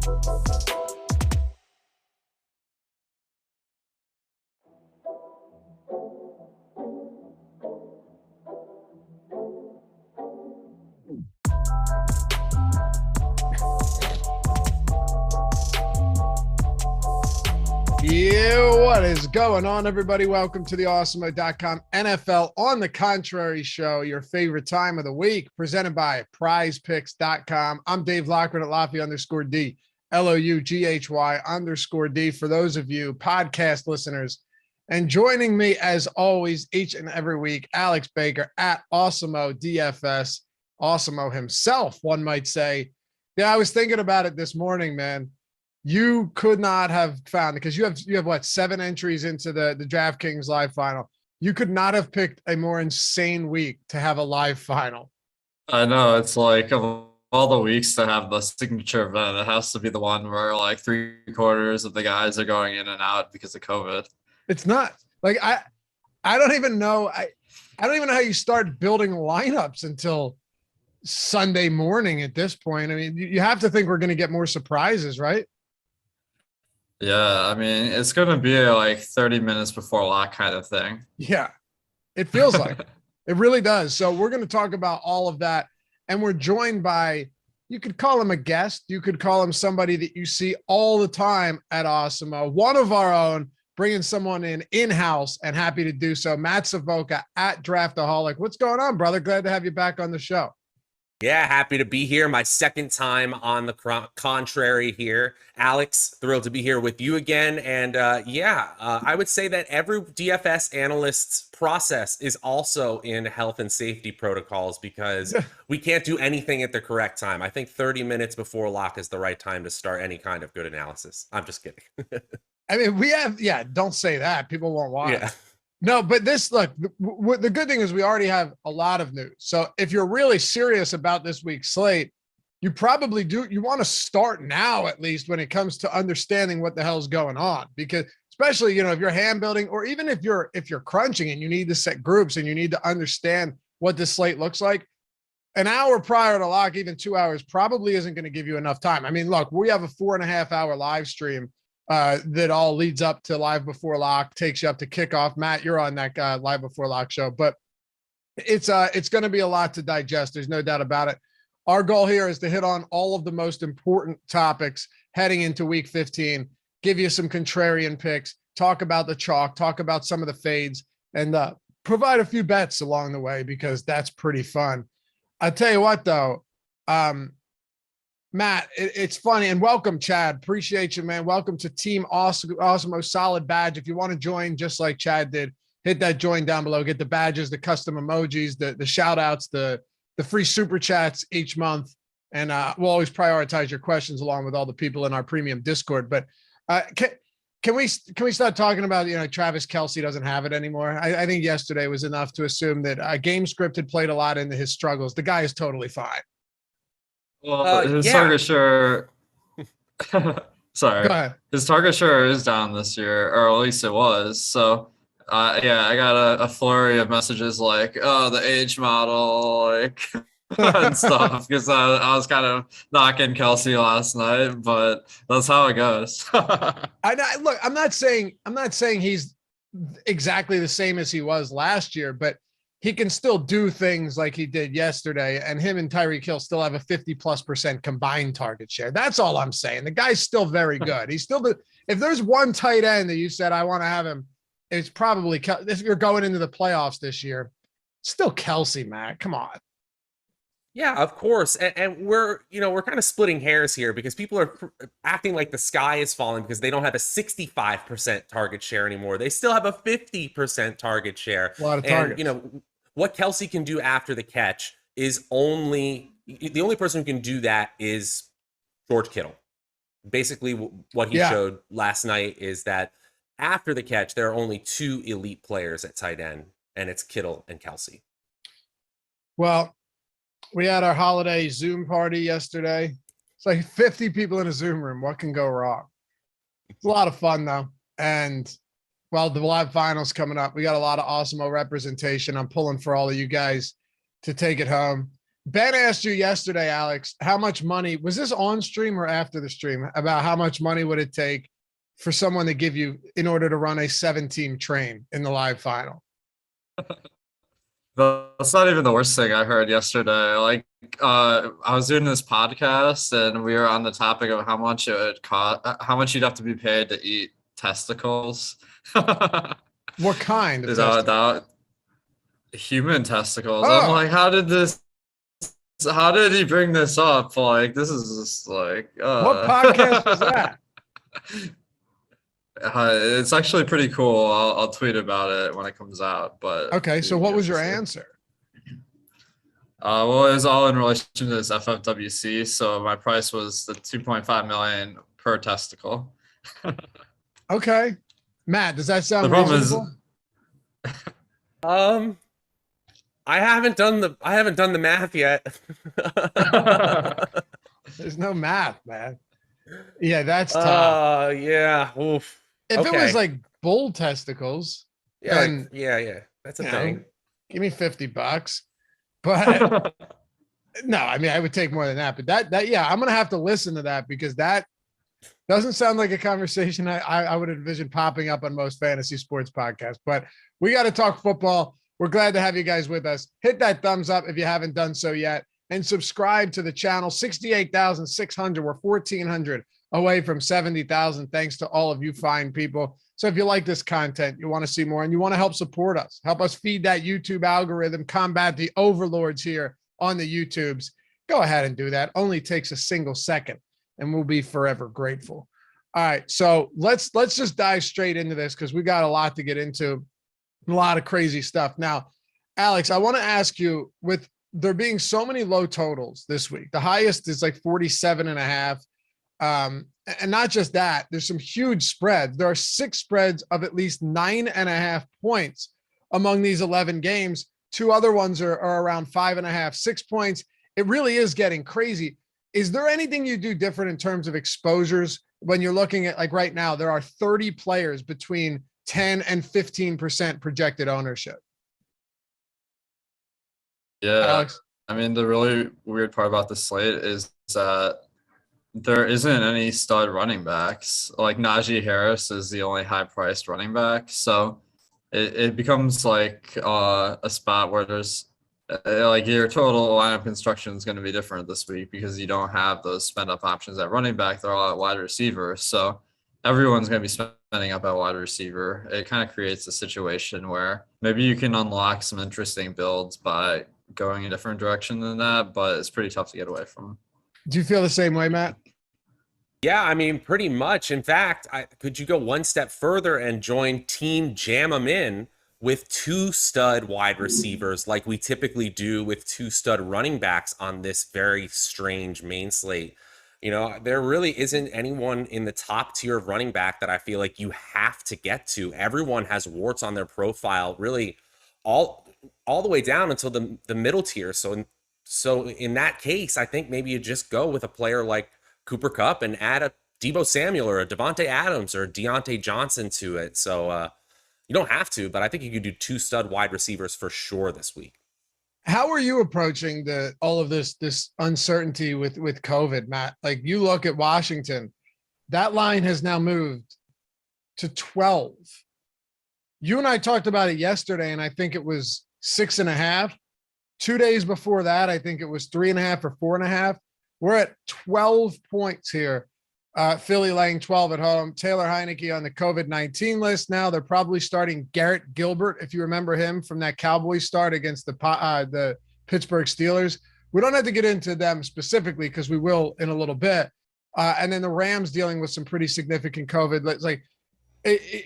Yeah, what is going on, everybody? Welcome to the Awesemo.com NFL on the Contrary show, your favorite time of the week, presented by PrizePicks.com. I'm Dave Lockwood at Lafayette_D, LOUGHY_D. For those of you podcast listeners, and joining me as always each and every week, Alex Baker at Awesemo DFS, Awesemo himself, one might say. Yeah, I was thinking about it this morning, man. You could not have found, because you have what, 7 entries into the DraftKings live final. You could not have picked a more insane week to have a live final. I know, it's like of all the weeks to have the signature event, it has to be the one where like 3/4 of the guys are going in and out because of COVID. It's not like I don't even know. I don't even know how you start building lineups until Sunday morning at this point. I mean, you have to think we're going to get more surprises, right? Yeah, I mean, it's going to be like 30 minutes before lock kind of thing. Yeah, it feels like it. It really does. So we're going to talk about all of that. And we're joined by, you could call him a guest. You could call him somebody that you see all the time at Awesemo. One of our own, bringing someone in-house, and happy to do so. Matt Savoca at Draftaholic. What's going on, brother? Glad to have you back on the show. Yeah, happy to be here. My second time on the Contrary here. Alex, thrilled to be here with you again. And I would say that every DFS analyst's process is also in health and safety protocols, because we can't do anything at the correct time. I think 30 minutes before lock is the right time to start any kind of good analysis. I'm just kidding. I mean, don't say that. People won't watch. Yeah. No, but the good thing is we already have a lot of news. So if you're really serious about this week's slate, you probably you want to start now, at least when it comes to understanding what the hell's going on, because especially, if you're hand building, or even if you're crunching and you need to set groups and you need to understand what this slate looks like, an hour prior to lock, even 2 hours, probably isn't going to give you enough time. I mean, look, we have a 4.5 hour live stream that all leads up to live before lock, takes you up to kickoff. Matt, you're on that live before lock show, but it's going to be a lot to digest. There's no doubt about it. Our goal here is to hit on all of the most important topics heading into week 15, give you some contrarian picks, talk about the chalk, talk about some of the fades, and provide a few bets along the way, because that's pretty fun. I tell you what, though, Matt, it's funny, and welcome, Chad. Appreciate you, man. Welcome to Team Awesemo Solid Badge. If you want to join, just like Chad did, hit that join down below. Get the badges, the custom emojis, the shout outs, the free super chats each month, and we'll always prioritize your questions along with all the people in our premium Discord. But can we start talking about, Travis Kelce doesn't have it anymore? I think yesterday was enough to assume that Game Script had played a lot into his struggles. The guy is totally fine. Well, his target share, sorry, his target share is down this year, or at least it was. So, I got a flurry of messages like, "Oh, the age model," like and stuff, because I was kind of knocking Kelce last night, but that's how it goes. Look, I'm not saying he's exactly the same as he was last year, but he can still do things like he did yesterday, and him and Tyreek Hill still have a 50+% combined target share. That's all I'm saying. The guy's still very good. He's still if there's one tight end that you said I want to have him, it's probably if you're going into the playoffs this year, still Kelce, Matt. Come on. Yeah, of course. And we're kind of splitting hairs here, because people are acting like the sky is falling because they don't have a 65% target share anymore. They still have a 50% target share. A lot of targets. And, what Kelce can do after the catch is the only person who can do that is George Kittle. Basically, what he showed last night is that after the catch, there are only 2 elite players at tight end, and it's Kittle and Kelce. Well, we had our holiday Zoom party yesterday. It's like 50 people in a Zoom room. What can go wrong? It's a lot of fun, though. And well, the live finals coming up. We got a lot of Awesemo representation. I'm pulling for all of you guys to take it home. Ben asked you yesterday, Alex, how much money was this on stream or after the stream about how much money would it take for someone to give you in order to run a 7-team train in the live final? That's not even the worst thing I heard yesterday. Like, I was doing this podcast and we were on the topic of how much it would cost, how much you'd have to be paid to eat testicles. What kind of Is testicles? that human testicles? Oh. I'm like, how did he bring this up? Like, this is just like, What podcast was that? It's actually pretty cool. I'll tweet about it when it comes out. But okay, so what was your answer? Well, it was all in relation to this FFWC. So my price was the 2.5 million per testicle. Okay, Matt, does that sound The problem reasonable? I haven't done the math yet. There's no math, man. Yeah, that's tough. Yeah. Oof. If Okay. it was like bull testicles, Yeah, then yeah. That's a you thing. know, give me $50. But no, I mean I would take more than that. But that yeah, I'm gonna have to listen to that because that doesn't sound like a conversation I would envision popping up on most fantasy sports podcasts. But we got to talk football. We're glad to have you guys with us. Hit that thumbs up if you haven't done so yet, and subscribe to the channel. 68,600. We're 1,400 away from 70,000. Thanks to all of you fine people. So if you like this content, you want to see more, and you want to help support us, help us feed that YouTube algorithm, combat the overlords here on the YouTubes, go ahead and do that. Only takes a single second, and we'll be forever grateful. All right, so let's just dive straight into this because we got a lot to get into, a lot of crazy stuff. Now, Alex, I want to ask you, with there being so many low totals this week, the highest is like 47.5. And not just that, there's some huge spreads. There are 6 spreads of at least 9.5 points among these 11 games. 2 other ones are around 5.5, 6 points. It really is getting crazy. Is there anything you do different in terms of exposures when you're looking at, like right now, there are 30 players between 10 and 15% projected ownership? Yeah. Alex? I mean, the really weird part about the slate is that there isn't any stud running backs. Like Najee Harris is the only high-priced running back. So it becomes like a spot where there's like your total lineup construction is going to be different this week because you don't have those spend up options at running back. They're all at wide receiver. So everyone's going to be spending up at wide receiver. It kind of creates a situation where maybe you can unlock some interesting builds by going a different direction than that, but it's pretty tough to get away from. Do you feel the same way, Matt? Yeah, I mean, pretty much. In fact, could you go one step further and join Team Jam 'em in with 2 stud wide receivers like we typically do with 2 stud running backs on this very strange main slate? You know, there really isn't anyone in the top tier of running back that I feel like you have to get to. Everyone has warts on their profile, really all the way down until the middle tier. So in that case, I think maybe you just go with a player like Cooper Kupp and add a Deebo Samuel or a Devontae Adams or a Deontay Johnson to it. So you don't have to, but I think you could do 2 stud wide receivers for sure this week. How are you approaching all of this uncertainty with COVID, Matt? Like, you look at Washington, that line has now moved to 12. You and I talked about it yesterday, and I think it was 6.5. 2 days before that, I think it was 3.5 or 4.5. We're at 12 points here. Philly laying 12 at home. Taylor Heineke on the COVID-19 list now. They're probably starting Garrett Gilbert, if you remember him from that Cowboys start against the Pittsburgh Steelers. We don't have to get into them specifically because we will in a little bit. And then the Rams dealing with some pretty significant COVID. It's like,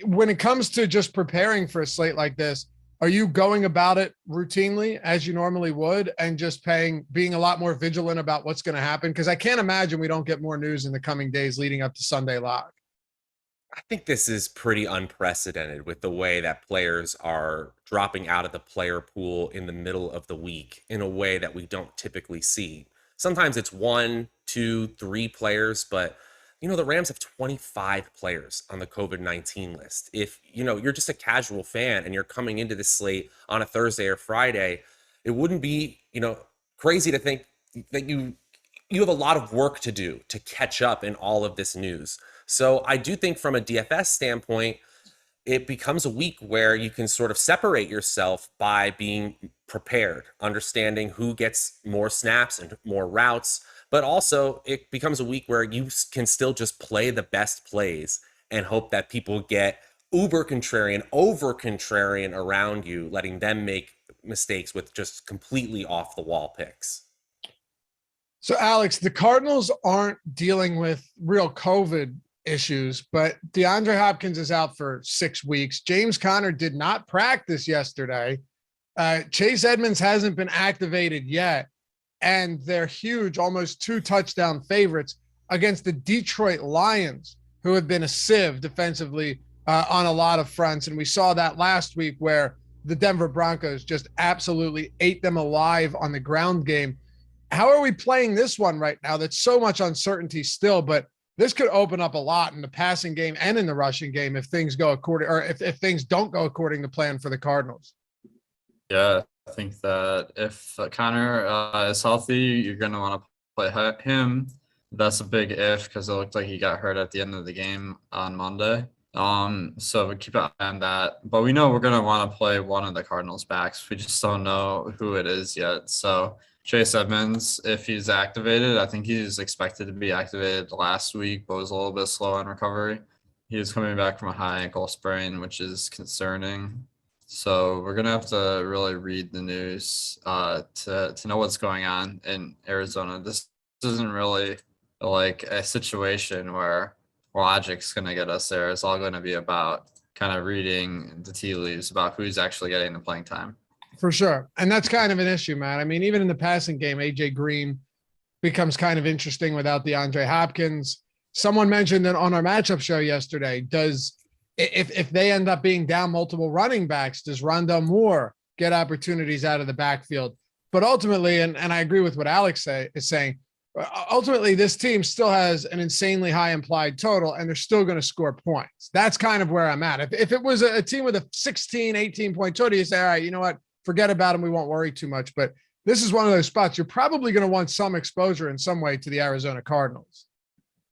when it comes to just preparing for a slate like this, are you going about it routinely as you normally would and just being a lot more vigilant about what's going to happen? Because I can't imagine we don't get more news in the coming days leading up to Sunday Lock. I think this is pretty unprecedented with the way that players are dropping out of the player pool in the middle of the week in a way that we don't typically see. Sometimes it's 1, 2, 3 players, but you know, the Rams have 25 players on the COVID-19 list. If, you know, you're just a casual fan and you're coming into this slate on a Thursday or Friday, it wouldn't be, you know, crazy to think that you have a lot of work to do to catch up in all of this news. So I do think from a DFS standpoint, it becomes a week where you can sort of separate yourself by being prepared, understanding who gets more snaps and more routes, but also it becomes a week where you can still just play the best plays and hope that people get uber contrarian, over contrarian around you, letting them make mistakes with just completely off the wall picks. So, Alex, the Cardinals aren't dealing with real COVID issues, but DeAndre Hopkins is out for 6 weeks. James Conner did not practice yesterday. Chase Edmonds hasn't been activated yet, and they're huge, almost 2 touchdown favorites against the Detroit Lions, who have been a sieve defensively on a lot of fronts. And we saw that last week where the Denver Broncos just absolutely ate them alive on the ground game. How are we playing this one right now? That's so much uncertainty still, but this could open up a lot in the passing game and in the rushing game if things go according, or if things don't go according to plan for the Cardinals. Yeah, I think that if Connor is healthy, you're going to want to play him. That's a big if because it looked like he got hurt at the end of the game on Monday. So we keep an eye on that. But we know we're going to want to play one of the Cardinals backs. We just don't know who it is yet. So Chase Edmonds, if he's activated, I think he's expected to be activated last week, but was a little bit slow on recovery. He was coming back from a high ankle sprain, which is concerning. So we're going to have to really read the news to know what's going on in Arizona. This isn't really like a situation where logic's going to get us there. It's all going to be about kind of reading the tea leaves about who's actually getting the playing time. For sure. And that's kind of an issue, man. I mean, even in the passing game, AJ Green becomes kind of interesting without DeAndre Hopkins. Someone mentioned that on our matchup show yesterday, if they end up being down multiple running backs, does Rondale Moore get opportunities out of the backfield? But ultimately, and I agree with what Alex is saying, ultimately this team still has an insanely high implied total and they're still going to score points. That's kind of where I'm at. If it was a team with a 16, 18 point total, you say, all right, you know what? Forget about them. We won't worry too much. But this is one of those spots you're probably going to want some exposure in some way to the Arizona Cardinals.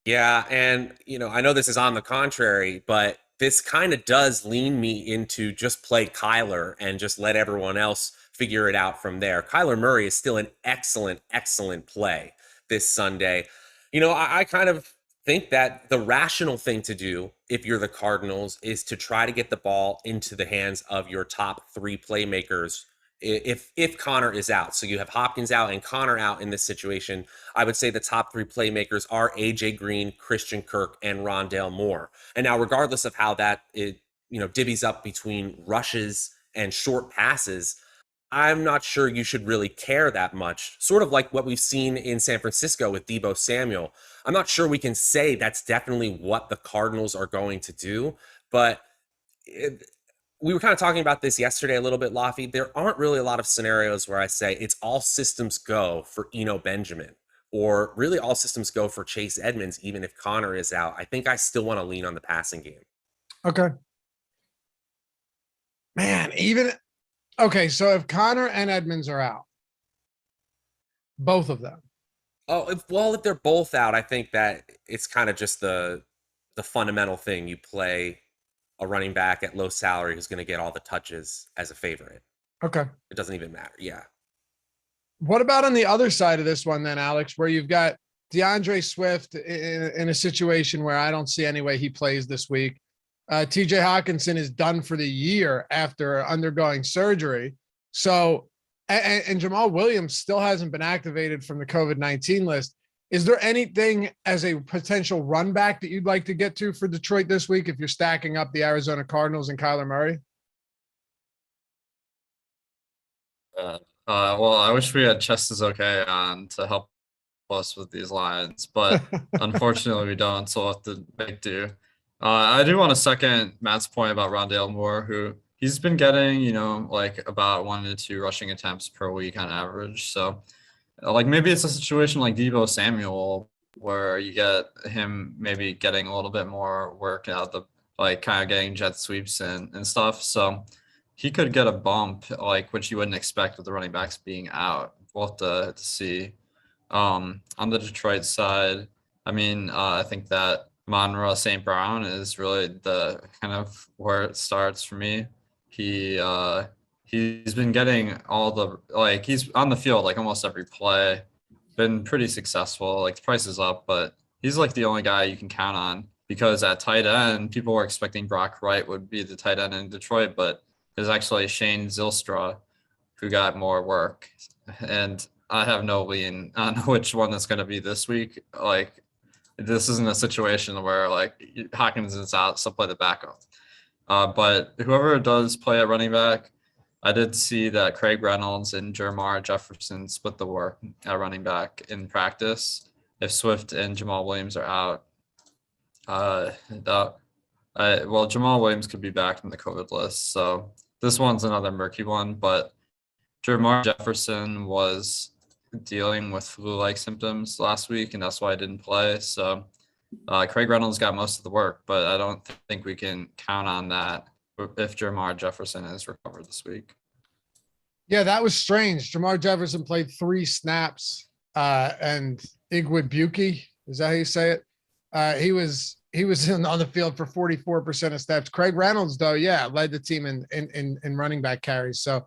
Yeah. And, I know this is on the contrary, but this kind of does lean me into just play Kyler and just let everyone else figure it out from there. Kyler Murray is still an excellent, excellent play this Sunday. I kind of think that the rational thing to do if you're the Cardinals is to try to get the ball into the hands of your top 3 playmakers if Connor is out. So you have Hopkins out and Connor out in this situation. I would say the top 3 playmakers are AJ Green, Christian Kirk, and Rondale Moore. And now regardless of how that divvies up between rushes and short passes, I'm not sure you should really care that much. Sort of like what we've seen in San Francisco with Deebo Samuel. I'm not sure we can say that's definitely what the Cardinals are going to do, but we were kind of talking about this yesterday a little bit, Laffy. There aren't really a lot of scenarios where I say it's all systems go for Eno Benjamin or really all systems go for Chase Edmonds, even if Connor is out. I think I still want to lean on the passing game. Okay. Man, okay, so if Connor and Edmonds are out, both of them. Oh, if they're both out, I think that it's kind of just the fundamental thing. You play a running back at low salary who's going to get all the touches as a favorite. Okay. It doesn't even matter. Yeah. What about on the other side of this one then, Alex, where you've got DeAndre Swift in a situation where I don't see any way he plays this week. TJ Hawkinson is done for the year after undergoing surgery. So, and Jamal Williams still hasn't been activated from the COVID-19 list. Is there anything as a potential run back that you'd like to get to for Detroit this week if you're stacking up the Arizona Cardinals and Kyler Murray? Well, I wish we had Chest is okay on to help us with these lines, but unfortunately we don't, so we'll have to make do. I do want to second Matt's point about Rondale Moore, who he's been getting, like about 1 to 2 rushing attempts per week on average. So like maybe it's a situation like Deebo Samuel where you get him maybe getting a little bit more work out the like kind of getting jet sweeps and stuff. So he could get a bump, like which you wouldn't expect with the running backs being out. we'll have to see. On the Detroit side, I mean, I think that Monroe St. Brown is really the kind of where it starts for me. He's been getting all the, like, he's on the field like almost every play, been pretty successful. Like, the price is up, but he's like the only guy you can count on, because at tight end, people were expecting Brock Wright would be the tight end in Detroit, but there's actually Shane Zylstra who got more work. And I have no lean on which one that's going to be this week. Like, this isn't a situation where like Hawkins is out, so play the backup. But whoever does play at running back, I did see that Craig Reynolds and Jermar Jefferson split the work at running back in practice. If Swift and Jamal Williams are out, well, Jamal Williams could be back from the COVID list. So this one's another murky one, but Jermar Jefferson was dealing with flu-like symptoms last week, and that's why I didn't play. So Craig Reynolds got most of the work, but I don't think we can count on that if Jermar Jefferson is recovered this week. Yeah, that was strange. Jamar Jefferson played 3 snaps, and Igwebuike, is that how you say it? He was on the field for 44% of snaps. Craig Reynolds, though, led the team in running back carries. So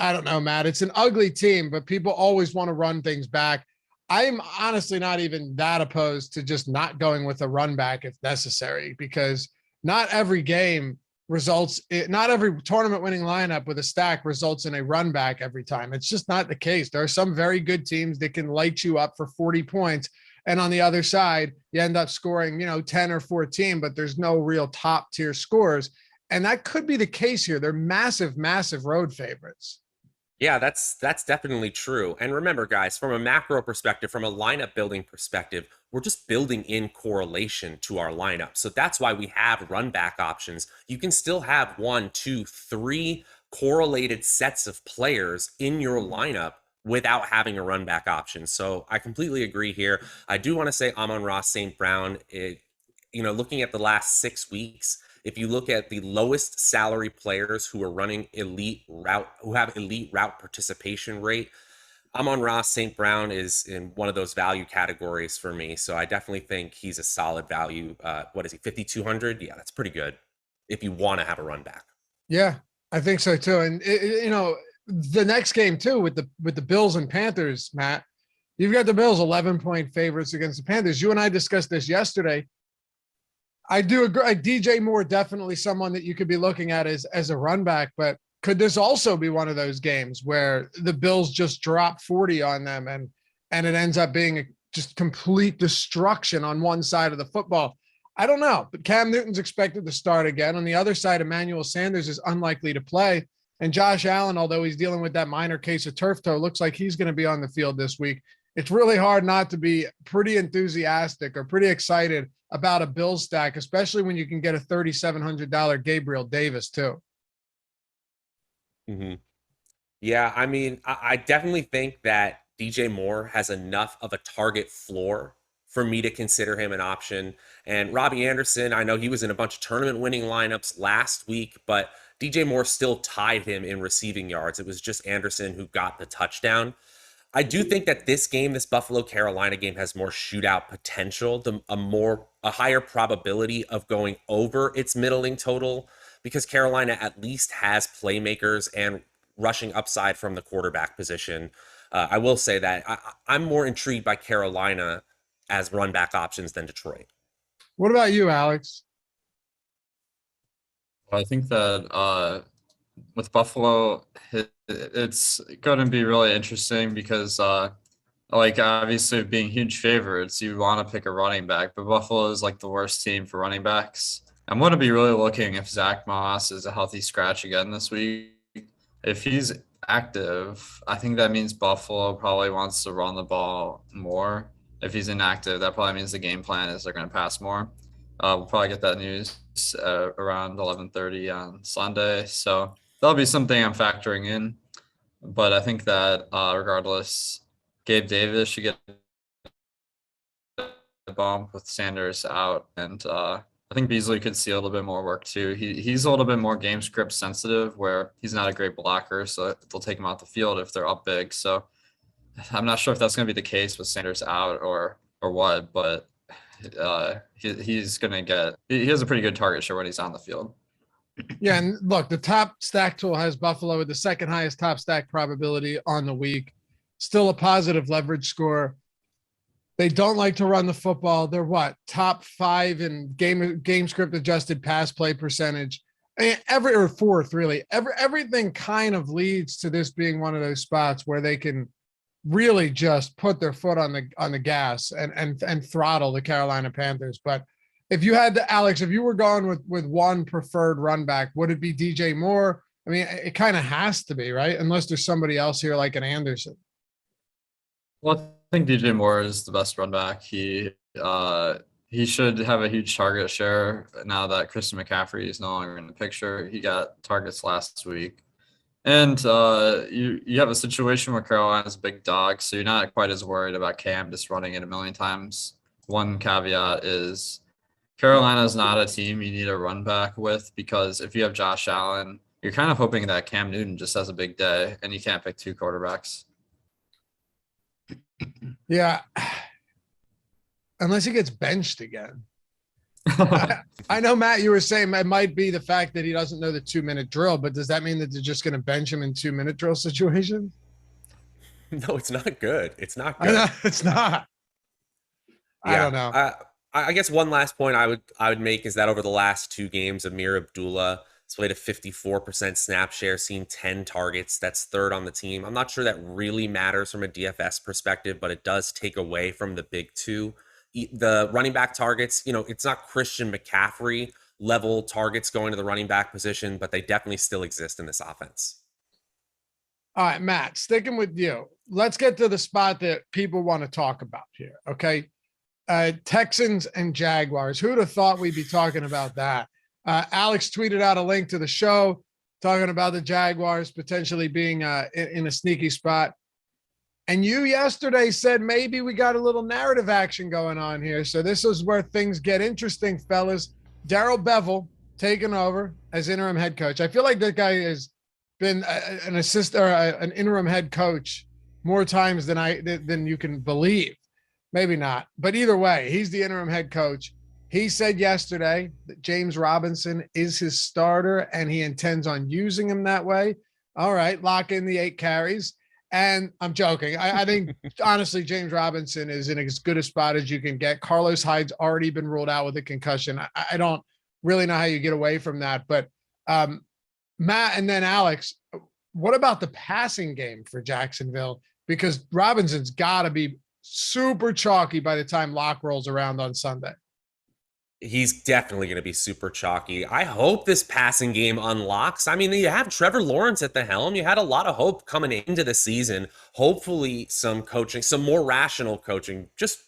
I don't know, Matt. It's an ugly team, but people always want to run things back. I'm honestly not even that opposed to just not going with a run back if necessary, because not every game not every tournament winning lineup with a stack results in a run back every time. It's just not the case. There are some very good teams that can light you up for 40 points. And on the other side, you end up scoring, 10 or 14, but there's no real top tier scores. And that could be the case here. They're massive, massive road favorites. Yeah, that's definitely true. And remember, guys, from a macro perspective, from a lineup building perspective, we're just building in correlation to our lineup. So that's why we have run back options. You can still have 1, 2, 3 correlated sets of players in your lineup without having a run back option. So I completely agree here. I do want to say Amon-Ra St. Brown, looking at the last 6 weeks, if you look at the lowest salary players who are running who have elite route participation rate, Amon-Ra St. Brown is in one of those value categories for me. So I definitely think he's a solid value. What is he, 5,200? Yeah, that's pretty good if you want to have a run back. Yeah, I think so too. And the next game too with the Bills and Panthers, Matt, you've got the Bills 11-point favorites against the Panthers. You and I discussed this yesterday. I do agree. DJ Moore, definitely someone that you could be looking at as a run back, but could this also be one of those games where the Bills just drop 40 on them and it ends up being just complete destruction on one side of the football? I don't know, but Cam Newton's expected to start again. On the other side, Emmanuel Sanders is unlikely to play. And Josh Allen, although he's dealing with that minor case of turf toe, looks like he's going to be on the field this week. It's really hard not to be pretty enthusiastic or pretty excited about a Bills stack, especially when you can get a $3,700 Gabriel Davis too. Mm-hmm. Yeah, I mean, I definitely think that DJ Moore has enough of a target floor for me to consider him an option. And Robbie Anderson, I know he was in a bunch of tournament winning lineups last week, but DJ Moore still tied him in receiving yards. It was just Anderson who got the touchdown. I do think that this Buffalo-Carolina game has more shootout potential, a higher probability of going over its middling total, because Carolina at least has playmakers and rushing upside from the quarterback position. I will say that I'm more intrigued by Carolina as run back options than Detroit. What about you, Alex? I think that with Buffalo, it's going to be really interesting because, obviously being huge favorites, you want to pick a running back, but Buffalo is like the worst team for running backs. I'm going to be really looking if Zach Moss is a healthy scratch again this week. If he's active, I think that means Buffalo probably wants to run the ball more. If he's inactive, that probably means the game plan is they're going to pass more. We'll probably get that news around 11:30 on Sunday. So that'll be something I'm factoring in. But I think that regardless, Gabe Davis should get the bump with Sanders out. And I think Beasley could see a little bit more work too. He's a little bit more game script sensitive where he's not a great blocker. So they'll take him out the field if they're up big. So I'm not sure if that's going to be the case with Sanders out or what, but he's going to get. He has a pretty good target share when he's on the field. Yeah, and look, the top stack tool has Buffalo with the second highest top stack probability on the week. Still a positive leverage score. They don't like to run the football. They're what? Top 5 in game script adjusted pass play percentage. Or fourth, really. Everything kind of leads to this being one of those spots where they can really just put their foot on the gas and throttle the Carolina Panthers. But if you had to, Alex, if you were going with one preferred run back, would it be DJ Moore? I mean, it kind of has to be, right? Unless there's somebody else here like an Anderson. Well, I think DJ Moore is the best run back. He should have a huge target share now that Christian McCaffrey is no longer in the picture. He got targets last week. And you have a situation where Carolina's a big dog, so you're not quite as worried about Cam just running it a million times. One caveat is Carolina is not a team you need a run back with, because if you have Josh Allen, you're kind of hoping that Cam Newton just has a big day, and you can't pick 2 quarterbacks. Yeah. Unless he gets benched again. I know, Matt, you were saying it might be the fact that he doesn't know the 2-minute drill, but does that mean that they're just going to bench him in 2-minute drill situations? No, it's not good. It's not I good. know, it's not. I don't know. I guess one last point I would make is that over the last 2 games, Amir Abdullah played a 54% snap share, seen 10 targets. That's 3rd on the team. I'm not sure that really matters from a DFS perspective, but it does take away from the big 2. The running back targets, it's not Christian McCaffrey level targets going to the running back position, but they definitely still exist in this offense. All right, Matt, sticking with you. Let's get to the spot that people want to talk about here. Okay. Texans and Jaguars. Who'd have thought we'd be talking about that? Alex tweeted out a link to the show talking about the Jaguars potentially being in a sneaky spot. And you yesterday said maybe we got a little narrative action going on here. So this is where things get interesting, fellas. Darrell Bevell taking over as interim head coach. I feel like that guy has been an assistant or an interim head coach more times than you can believe. Maybe not, but either way, he's the interim head coach. He said yesterday that James Robinson is his starter and he intends on using him that way. All right, lock in the 8 carries. And I'm joking. I think, honestly, James Robinson is in as good a spot as you can get. Carlos Hyde's already been ruled out with a concussion. I don't really know how you get away from that. But Matt and then Alex, what about the passing game for Jacksonville? Because Robinson's got to be super chalky by the time Locke rolls around on Sunday. He's definitely going to be super chalky. I hope this passing game unlocks. I mean, you have Trevor Lawrence at the helm. You had a lot of hope coming into the season. Hopefully some coaching, some more rational coaching, just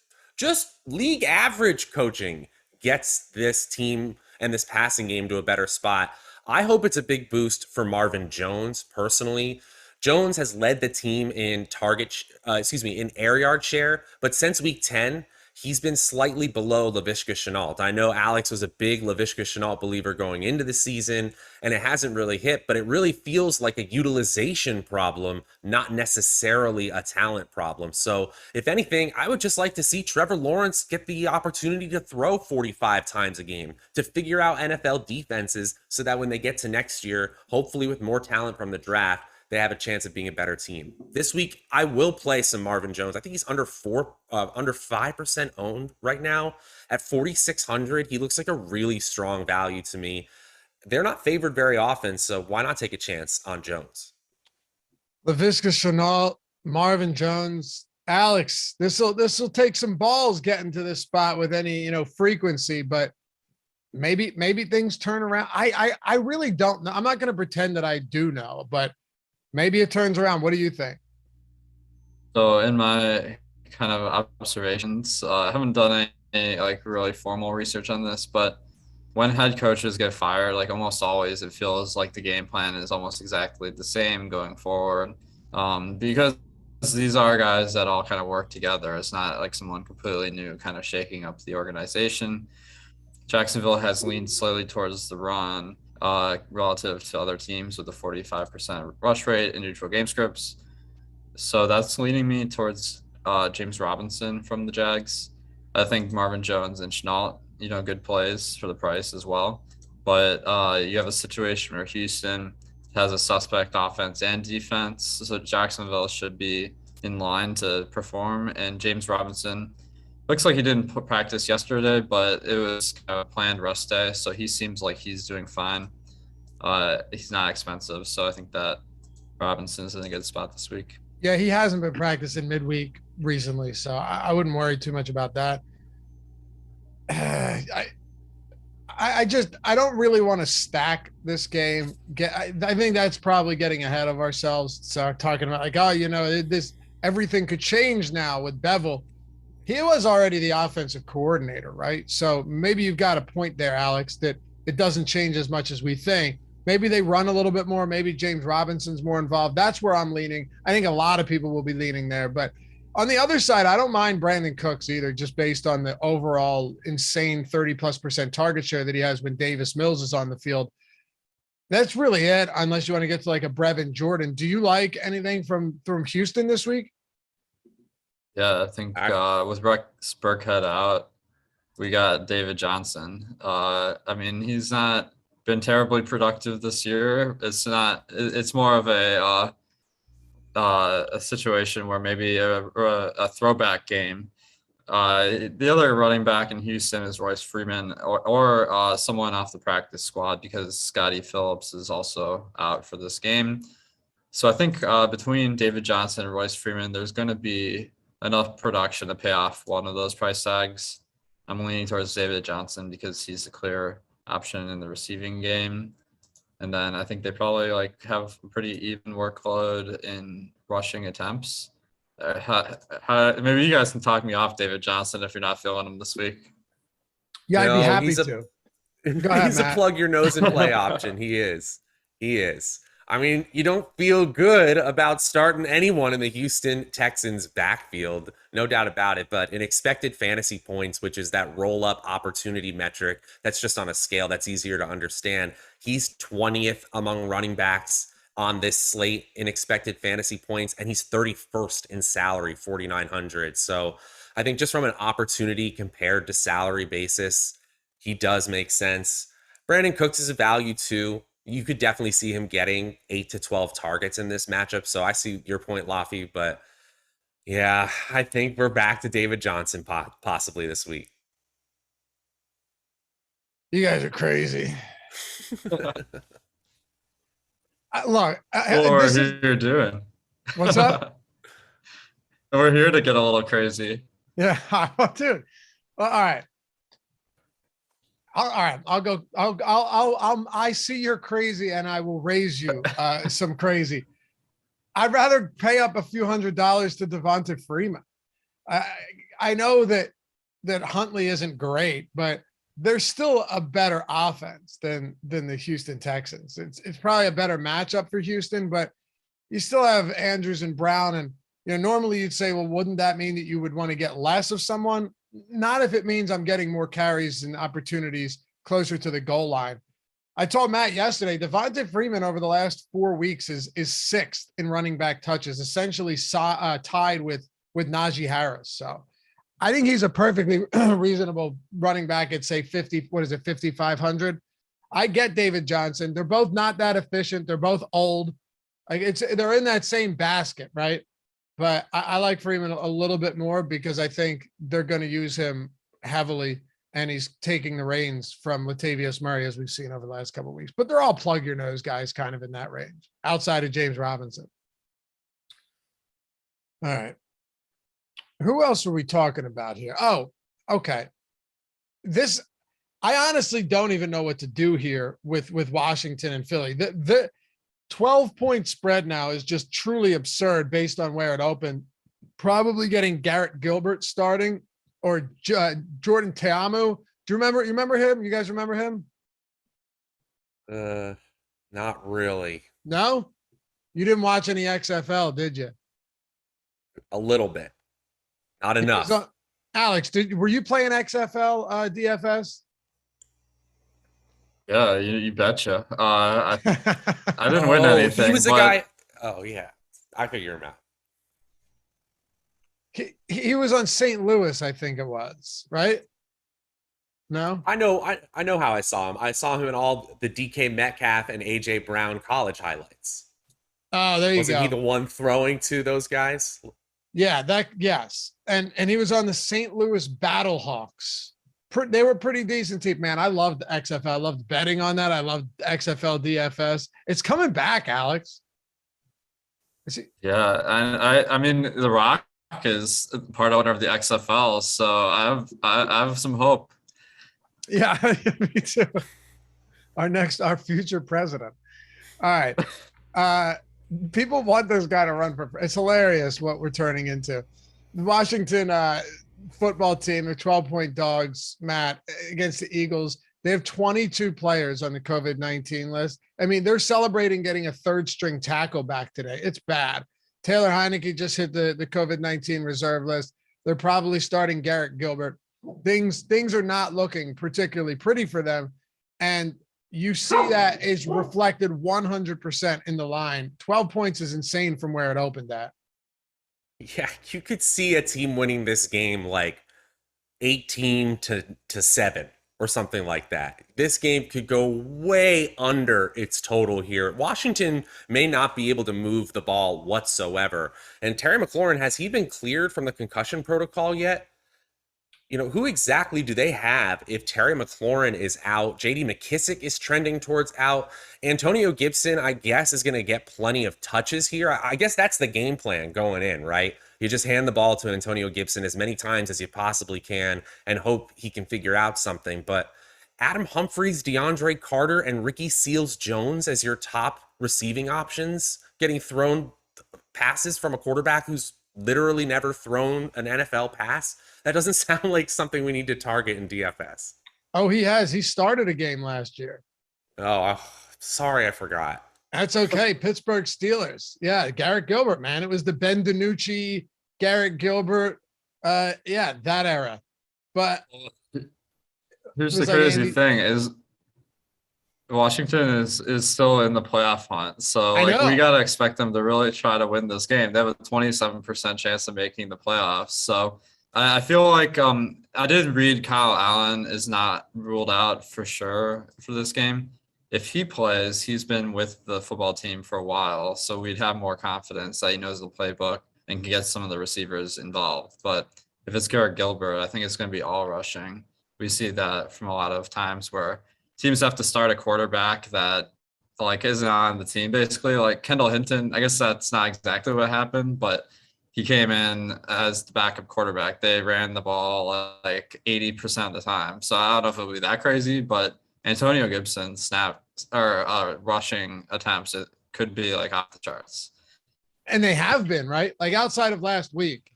league average coaching gets this team and this passing game to a better spot. I hope it's a big boost for Marvin Jones personally. Jones has led the team in in air yard share, but since week 10, he's been slightly below Laviska Shenault. I know Alex was a big Laviska Shenault believer going into the season, and it hasn't really hit, but it really feels like a utilization problem, not necessarily a talent problem. So if anything, I would just like to see Trevor Lawrence get the opportunity to throw 45 times a game, to figure out NFL defenses so that when they get to next year, hopefully with more talent from the draft, they have a chance of being a better team. This week, I will play some Marvin Jones. I think he's under 5% owned right now. At 4,600, he looks like a really strong value to me. They're not favored very often, so why not take a chance on Jones? Laviska Shenault, Marvin Jones, Alex. This will take some balls getting to this spot with any frequency, but maybe things turn around. I really don't know. I'm not going to pretend that I do know, but maybe it turns around. What do you think? So in my kind of observations, I haven't done any really formal research on this, but when head coaches get fired, almost always it feels like the game plan is almost exactly the same going forward. Because these are guys that all kind of work together. It's not like someone completely new kind of shaking up the organization. Jacksonville has leaned slightly towards the run relative to other teams with a 45% rush rate in neutral game scripts. So that's leaning me towards James Robinson from the Jags. I think Marvin Jones and Chenault, good plays for the price as well. But you have a situation where Houston has a suspect offense and defense, so Jacksonville should be in line to perform. And James Robinson looks like he didn't practice yesterday, but it was kind of a planned rest day, so he seems like he's doing fine. He's not expensive, so I think that Robinson's in a good spot this week. Yeah, he hasn't been practicing midweek recently, so I wouldn't worry too much about that. I don't really want to stack this game. I think that's probably getting ahead of ourselves. So talking about like, this everything could change now with Bevel. He was already the offensive coordinator, right? So maybe you've got a point there, Alex, that it doesn't change as much as we think. Maybe they run a little bit more. Maybe James Robinson's more involved. That's where I'm leaning. I think a lot of people will be leaning there. But on the other side, I don't mind Brandon Cooks either, just based on the overall insane 30+% target share that he has when Davis Mills is on the field. That's really it, unless you want to get to like a Brevin Jordan. Do you like anything from Houston this week? Yeah, I think with Rex Burkhead out, we got David Johnson. I mean, he's not been terribly productive this year. It's more of a situation where maybe a throwback game. The other running back in Houston is Royce Freeman or someone off the practice squad because Scotty Phillips is also out for this game. So I think between David Johnson and Royce Freeman, there's going to be enough production to pay off one of those price tags. I'm leaning towards David Johnson because he's a clear option in the receiving game. And then I think they probably have a pretty even workload in rushing attempts. Maybe you guys can talk me off David Johnson if you're not feeling him this week. Yeah, I'd be happy to. Go ahead, he's Matt. A plug your nose and play option. He is. I mean, you don't feel good about starting anyone in the Houston Texans backfield, no doubt about it. But in expected fantasy points, which is that roll-up opportunity metric, that's just on a scale that's easier to understand. He's 20th among running backs on this slate in expected fantasy points, and he's 31st in salary, 4,900. So I think just from an opportunity compared to salary basis, he does make sense. Brandon Cooks is a value too. You could definitely see him getting 8 to 12 targets in this matchup. So I see your point, Laffy, but yeah, I think we're back to David Johnson possibly this week. You guys are crazy. What we're doing. What's up? We're here to get a little crazy. Yeah, dude. Well, all right. All right, I'll go. I see you're crazy, and I will raise you some crazy. I'd rather pay up a few $100s to Devonta Freeman. I know that Huntley isn't great, but there's still a better offense than the Houston Texans. It's probably a better matchup for Houston, but you still have Andrews and Brown, and normally you'd say, well, wouldn't that mean that you would want to get less of someone? Not if it means I'm getting more carries and opportunities closer to the goal line. I told Matt yesterday, Devonta Freeman over the last 4 weeks is 6th in running back touches, essentially tied with Najee Harris. So I think he's a perfectly reasonable running back at say 5,500. I get David Johnson. They're both not that efficient. They're both old. They're in that same basket, right? But I like Freeman a little bit more because I think they're going to use him heavily, and he's taking the reins from Latavius Murray, as we've seen over the last couple of weeks. But they're all plug your nose guys kind of in that range, outside of James Robinson. All right. Who else are we talking about here? Oh, okay. I honestly don't even know what to do here with Washington and Philly. The 12-point spread now is just truly absurd based on where it opened. Probably getting Garrett Gilbert starting or Jordan Ta'amu. Do you remember him? You guys remember him? Not really. No? You didn't watch any XFL, did you? A little bit. Not enough. So, Alex, were you playing XFL DFS? Yeah, you betcha. I didn't win anything. He was a guy. Oh yeah, I figure him out. He was on St. Louis, I think it was, right? No? I know how I saw him. I saw him in all the DK Metcalf and AJ Brown college highlights. Oh, there you Wasn't he go. the one throwing to those guys? Yeah, yes. And he was on the St. Louis Battlehawks. They were pretty decent team, man. I loved XFL. I loved betting on that. I loved XFL DFS. It's coming back, Alex. Yeah, and I mean the Rock is part owner of the XFL, so I have some hope. Yeah, me too. Our future president. All right. People want this guy to run for. It's hilarious what we're turning into. The Washington football team, the 12-point dogs, Matt, against the Eagles. They have 22 players on the COVID-19 list. I mean, they're celebrating getting a third string tackle back today. It's bad. Taylor Heineke just hit the COVID-19 reserve list. They're probably starting Garrett Gilbert. Things are not looking particularly pretty for them. And you see that is reflected 100% in the line. 12 points is insane from where it opened at. Yeah, you could see a team winning this game like 18-7 or something like that. This game could go way under its total here. Washington may not be able to move the ball whatsoever. And Terry McLaurin, has he been cleared from the concussion protocol yet? You know, who exactly do they have if Terry McLaurin is out? JD McKissick is trending towards out. Antonio Gibson, I guess, is going to get plenty of touches here. I guess that's the game plan going in, right? You just hand the ball to Antonio Gibson as many times as you possibly can and hope he can figure out something. But Adam Humphries, DeAndre Carter, and Ricky Seals-Jones as your top receiving options, getting thrown passes from a quarterback who's literally never thrown an NFL pass. That doesn't sound like something we need to target in DFS. Oh, he has. He started a game last year. Oh, sorry, I forgot. That's okay. Pittsburgh Steelers. Yeah, Garrett Gilbert, man. It was the Ben DiNucci, Garrett Gilbert. Yeah, that era. But here's the crazy thing is Washington is still in the playoff hunt. So like we gotta expect them to really try to win this game. They have a 27% chance of making the playoffs. So I feel like I did read Kyle Allen is not ruled out for sure for this game. If he plays, he's been with the football team for a while, so we'd have more confidence that he knows the playbook and can get some of the receivers involved. But if it's Garrett Gilbert, I think it's going to be all rushing. We see that from a lot of times where teams have to start a quarterback that like isn't on the team. Basically, like Kendall Hinton, I guess that's not exactly what happened, but he came in as the backup quarterback. They ran the ball like 80% of the time. So I don't know if it'll be that crazy, but Antonio Gibson rushing attempts, it could be like off the charts. And they have been, right? Like outside of last week,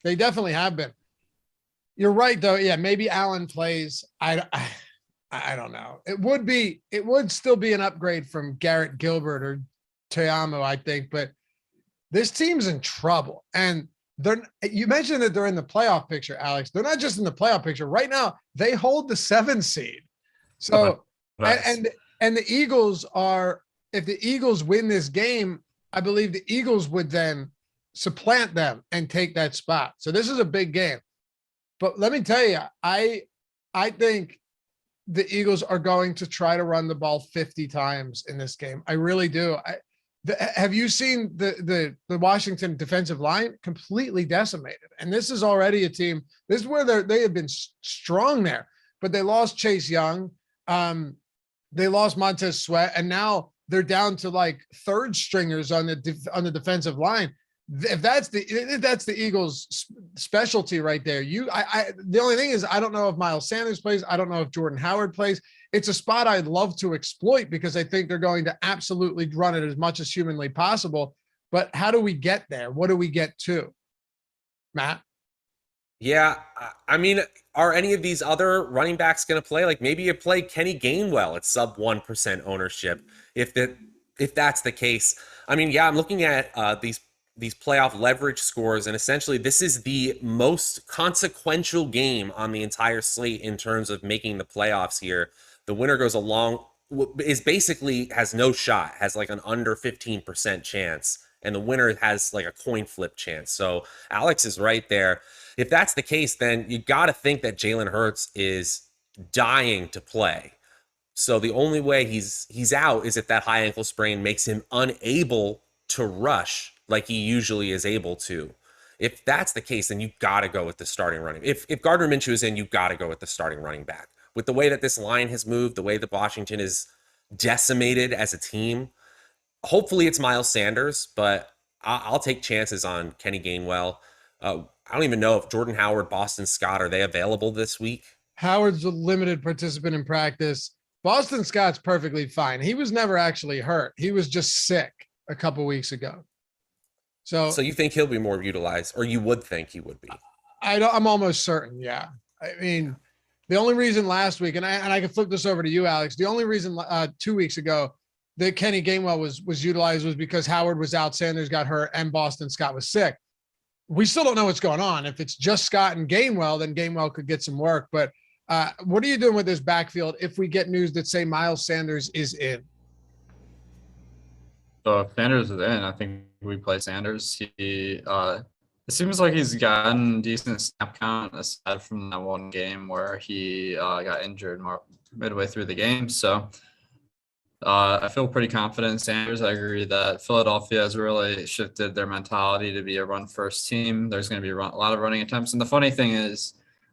they definitely have been. You're right, though. Yeah, maybe Allen plays. I don't know. It would still be an upgrade from Garrett Gilbert or Teamo, I think, but this team's in trouble. And you mentioned that they're in the playoff picture, Alex. They're not just in the playoff picture. Right now, they hold the 7 seed. So, nice. and the Eagles are, if the Eagles win this game, I believe the Eagles would then supplant them and take that spot. So this is a big game. But let me tell you, I think the Eagles are going to try to run the ball 50 times in this game. I really do. Have you seen the Washington defensive line completely decimated? And this is already a team. This is where they have been strong there, but they lost Chase Young. They lost Montez Sweat, and now they're down to like third stringers on the defensive line. If that's the Eagles' specialty right there. The only thing is I don't know if Miles Sanders plays. I don't know if Jordan Howard plays. It's a spot I'd love to exploit because I think they're going to absolutely run it as much as humanly possible. But how do we get there? What do we get to, Matt? Yeah, I mean, are any of these other running backs going to play? Like maybe you play Kenny Gainwell at sub 1% ownership. If that's the case, I mean, yeah, I'm looking at these playoff leverage scores, and essentially this is the most consequential game on the entire slate in terms of making the playoffs here. The winner goes along, has no shot, has like an under 15% chance. and the winner has like a coin flip chance. So Alex is right there. If that's the case, then you got to think that Jalen Hurts is dying to play. So the only way he's out is if that high ankle sprain makes him unable to rush like he usually is able to. If that's the case, then you got to go with the starting running. If Gardner Minshew is in, you got to go with the starting running back. With the way that this line has moved, the way that Washington is decimated as a team, hopefully it's Miles Sanders, but I'll take chances on Kenny Gainwell. I don't even know if Jordan Howard, Boston Scott, are they available this week? Howard's a limited participant in practice. Boston Scott's perfectly fine. He was never actually hurt. He was just sick a couple weeks ago. So you think he'll be more utilized, or you would think he would be? I'm almost certain. Yeah. I mean, the only reason last week, and I can flip this over to you, Alex. The only reason 2 weeks ago that Kenny Gainwell was utilized was because Howard was out, Sanders got hurt, and Boston Scott was sick. We still don't know what's going on. If it's just Scott and Gainwell, then Gainwell could get some work. But what are you doing with this backfield if we get news that say Miles Sanders is in? So if Sanders is in, I think we play Sanders. It seems like he's gotten decent snap count aside from that one game where he got injured midway through the game. So I feel pretty confident in Sanders. I agree that Philadelphia has really shifted their mentality to be a run-first team. There's going to be a lot of running attempts. And the funny thing is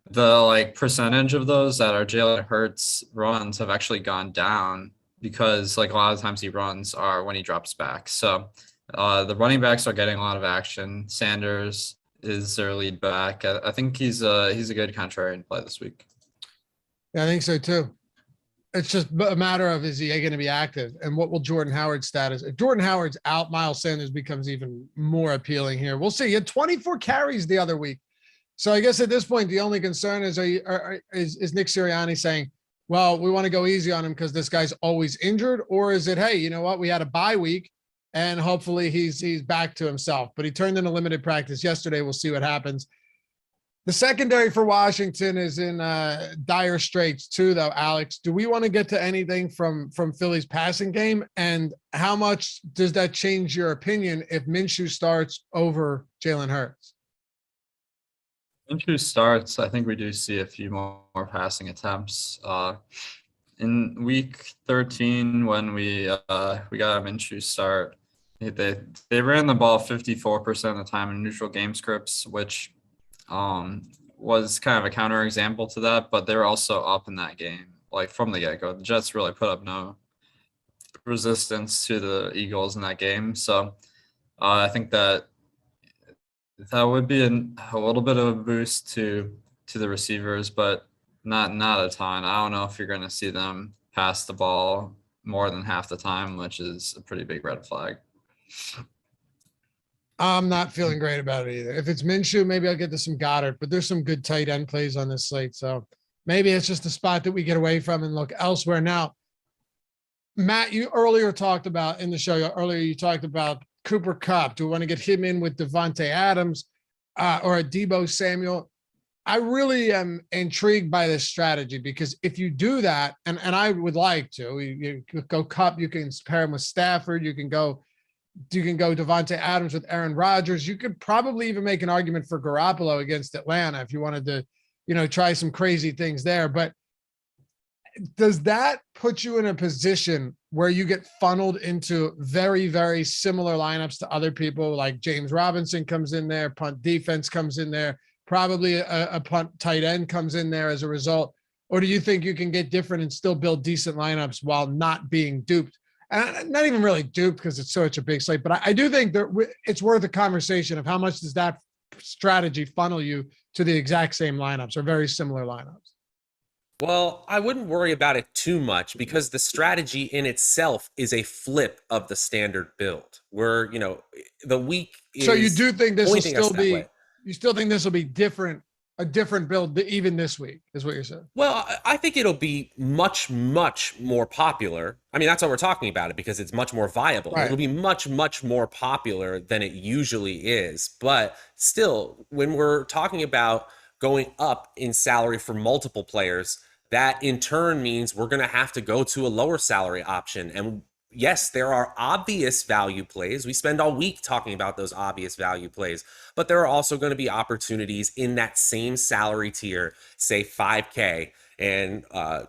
the percentage of those that are Jalen Hurts runs have actually gone down because a lot of times he runs are when he drops back. So the running backs are getting a lot of action. Sanders is their lead back. I think he's a good contrarian play this week. Yeah, I think so too. It's just a matter of, is he going to be active, and what will Jordan Howard's status? If Jordan Howard's out, Miles Sanders becomes even more appealing here. We'll see. He had 24 carries the other week. So I guess at this point, the only concern is, is Nick Sirianni saying, well, we want to go easy on him because this guy's always injured? Or is it, hey, you know what? We had a bye week and hopefully he's back to himself, but he turned in a limited practice yesterday. We'll see what happens. The secondary for Washington is in dire straits too, though, Alex. Do we want to get to anything from Philly's passing game? And how much does that change your opinion if Minshew starts over Jalen Hurts? Minshew starts, I think we do see a few more passing attempts. In week 13, when we got a Minshew start, they ran the ball 54% of the time in neutral game scripts, which was kind of a counterexample to that, but they were also up in that game, from the get-go. The Jets really put up no resistance to the Eagles in that game. So I think that would be a little bit of a boost to the receivers, but not a ton. I don't know if you're going to see them pass the ball more than half the time, which is a pretty big red flag. I'm not feeling great about it either. If it's Minshew, maybe I'll get to some Goddard, but there's some good tight end plays on this slate. So maybe it's just a spot that we get away from and look elsewhere. Now, Matt, you earlier talked about in the show, you talked about Cooper Kupp. Do we want to get him in with Devontae Adams or a Deebo Samuel? I really am intrigued by this strategy because if you do that, and I would like to, you go Kupp, you can pair him with Stafford, you can go Devontae Adams with Aaron Rodgers. You could probably even make an argument for Garoppolo against Atlanta if you wanted to, try some crazy things there. But does that put you in a position where you get funneled into very, very similar lineups to other people? Like James Robinson comes in there, punt defense comes in there, probably a punt tight end comes in there as a result. Or do you think you can get different and still build decent lineups while not being duped? And not even really duped because it's such a big slate, but I do think that it's worth a conversation of how much does that strategy funnel you to the exact same lineups or very similar lineups? Well, I wouldn't worry about it too much because the strategy in itself is a flip of the standard build where, the week is. So you do think this will still be, you still think this will be different, a different build even this week is what you're saying? Well, I think it'll be much, much more popular. I mean, that's why we're talking about it because it's much more viable. Right. It'll be much, much more popular than it usually is. But still, when we're talking about going up in salary for multiple players, that in turn means we're going to have to go to a lower salary option. And yes, there are obvious value plays. We spend all week talking about those obvious value plays, but there are also going to be opportunities in that same salary tier, say 5K. And,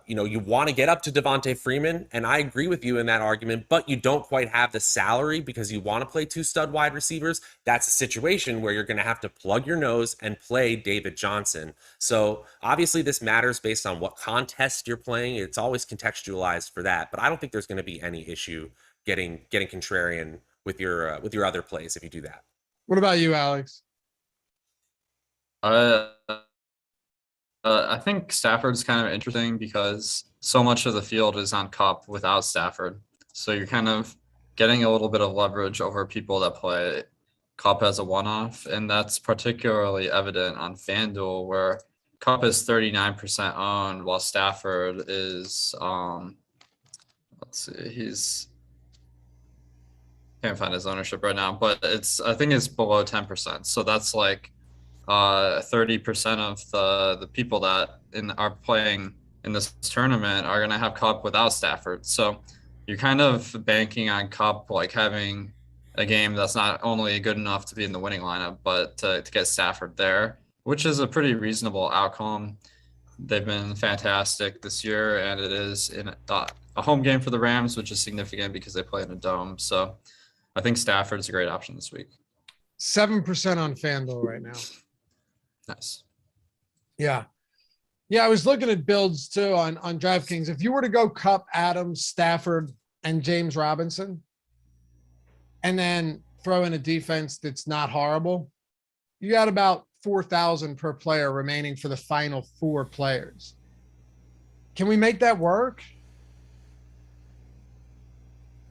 you want to get up to Devontae Freeman. And I agree with you in that argument, but you don't quite have the salary because you want to play 2 stud wide receivers. That's a situation where you're going to have to plug your nose and play David Johnson. So obviously this matters based on what contest you're playing. It's always contextualized for that, but I don't think there's going to be any issue getting contrarian with your other plays if you do that. What about you, Alex? I think Stafford's kind of interesting because so much of the field is on Kupp without Stafford. So you're kind of getting a little bit of leverage over people that play Kupp as a one-off. And that's particularly evident on FanDuel, where Kupp is 39% owned while Stafford is, can't find his ownership right now, but I think it's below 10%. So that's like 30% of the people that are playing in this tournament are going to have Kupp without Stafford. So you're kind of banking on Kupp like having a game that's not only good enough to be in the winning lineup, but to get Stafford there, which is a pretty reasonable outcome. They've been fantastic this year, and it is in a home game for the Rams, which is significant because they play in a dome. So I think Stafford's a great option this week. 7% on FanDuel right now. Nice. Yeah. Yeah, I was looking at builds too on DraftKings. If you were to go Kupp, Adams, Stafford, and James Robinson, and then throw in a defense that's not horrible, you got about 4,000 per player remaining for the final 4 players. Can we make that work?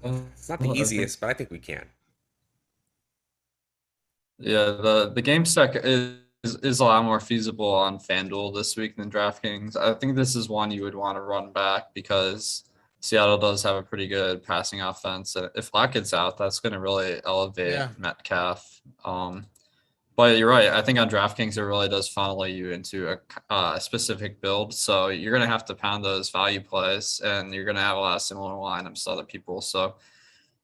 It's not the easiest, but I think we can. Yeah, the game stack is a lot more feasible on FanDuel this week than DraftKings. I think this is one you would want to run back because Seattle does have a pretty good passing offense. If Lock gets out, that's going to really elevate Metcalf. But you're right. I think on DraftKings, it really does funnel you into a specific build. So you're going to have to pound those value plays, and you're going to have a lot of similar lineups to other people. So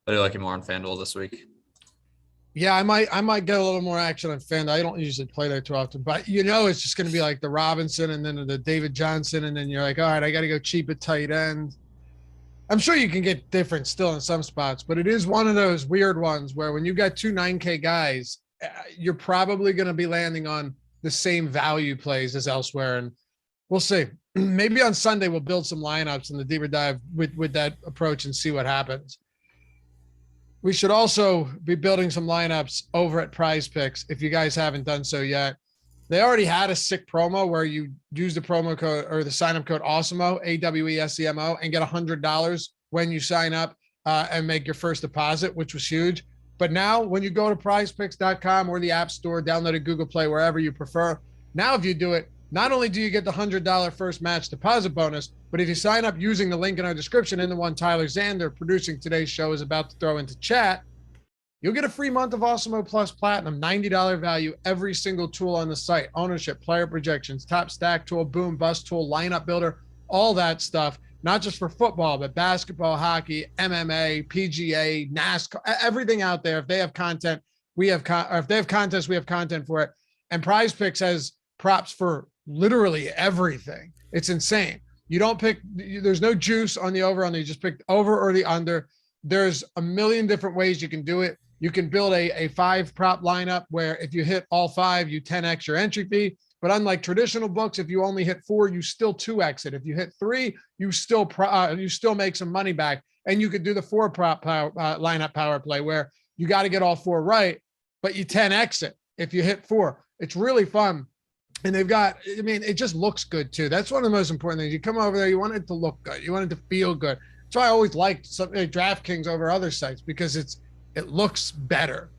I do like it more on FanDuel this week. Yeah, I might get a little more action on FanDuel. I don't usually play there too often, but it's just going to be like the Robinson and then the David Johnson, and then you're like, all right, I got to go cheap at tight end. I'm sure you can get different still in some spots, but it is one of those weird ones where when you got 2 9K guys, you're probably going to be landing on the same value plays as elsewhere, and we'll see. Maybe on Sunday we'll build some lineups in the deeper dive with that approach and see what happens. We should also be building some lineups over at PrizePicks if you guys haven't done so yet. They already had a sick promo where you use the promo code or the sign-up code Awesemo, AWESEMO, and get $100 when you sign up and make your first deposit, which was huge. But now when you go to prizepicks.com or the App Store, download it, Google Play, wherever you prefer. Now if you do it, not only do you get the $100 first match deposit bonus, but if you sign up using the link in our description and the one Tyler Zander producing today's show is about to throw into chat, you'll get a free month of Awesemo Plus Platinum, $90 value, every single tool on the site, ownership, player projections, top stack tool, boom, bust tool, lineup builder, all that stuff, not just for football, but basketball, hockey, MMA, PGA, NASCAR, everything out there. If they have content, we have if they have contests, we have content for it. And PrizePicks has props for literally everything. It's insane. You don't pick, there's no juice on the over, you just pick over or the under. There's a million different ways you can do it. You can build a 5 prop lineup where if you hit all 5, you 10x your entry fee. But unlike traditional books, if you only hit 4, you still 2x it. If you hit 3, you still make some money back. And you could do the 4 prop lineup power play where you got to get all 4 right, but you 10x it if you hit 4. It's really fun. And they've got, it just looks good too. That's one of the most important things. You come over there, you want it to look good. You want it to feel good. That's why I always liked something like DraftKings over other sites, because it looks better.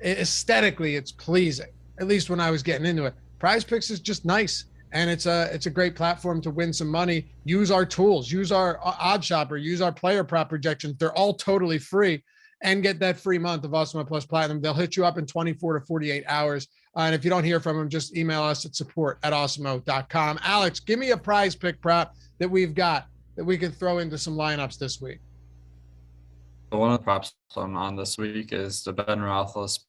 Aesthetically, it's pleasing, at least when I was getting into it. PrizePicks is just nice. And it's a great platform to win some money. Use our tools, use our odd shopper, use our player prop projections. They're all totally free, and get that free month of Awesemo Plus Platinum. They'll hit you up in 24 to 48 hours. And if you don't hear from them, just email us at support@awesemo.com. Alex, give me a prize pick prop that we've got that we can throw into some lineups this week. one of the props I'm on this week is the Ben Roethlisberger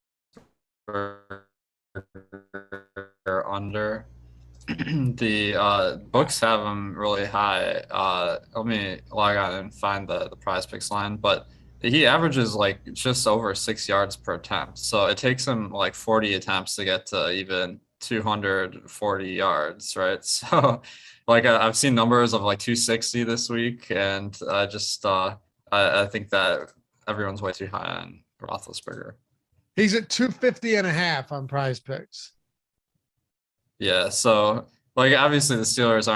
under. The books have him really high. Let me log on and find the PrizePicks line, but he averages like just over 6 yards per attempt. So it takes him like 40 attempts to get to even 240 yards, right? So like I've seen numbers of like 260 this week, and I think that everyone's way too high on Roethlisberger. He's at 250.5 on PrizePicks. Yeah, so like obviously the Steelers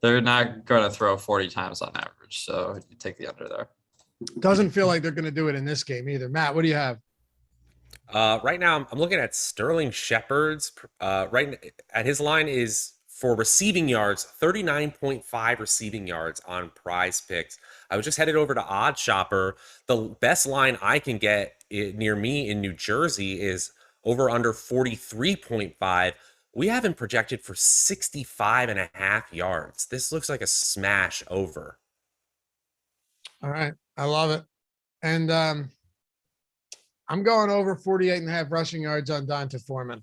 they're not gonna throw 40 times on average. So you take the under there. Doesn't feel like they're going to do it in this game either. Matt, what do you have? Right now, I'm looking at Sterling Shepard's. Right at his line is for receiving yards, 39.5 receiving yards on PrizePicks. I was just headed over to Odd Shopper. The best line I can get near me in New Jersey is over under 43.5. We have him projected for 65.5 yards. This looks like a smash over. All right. I love it. And I'm going over 48.5 rushing yards on Dante Foreman.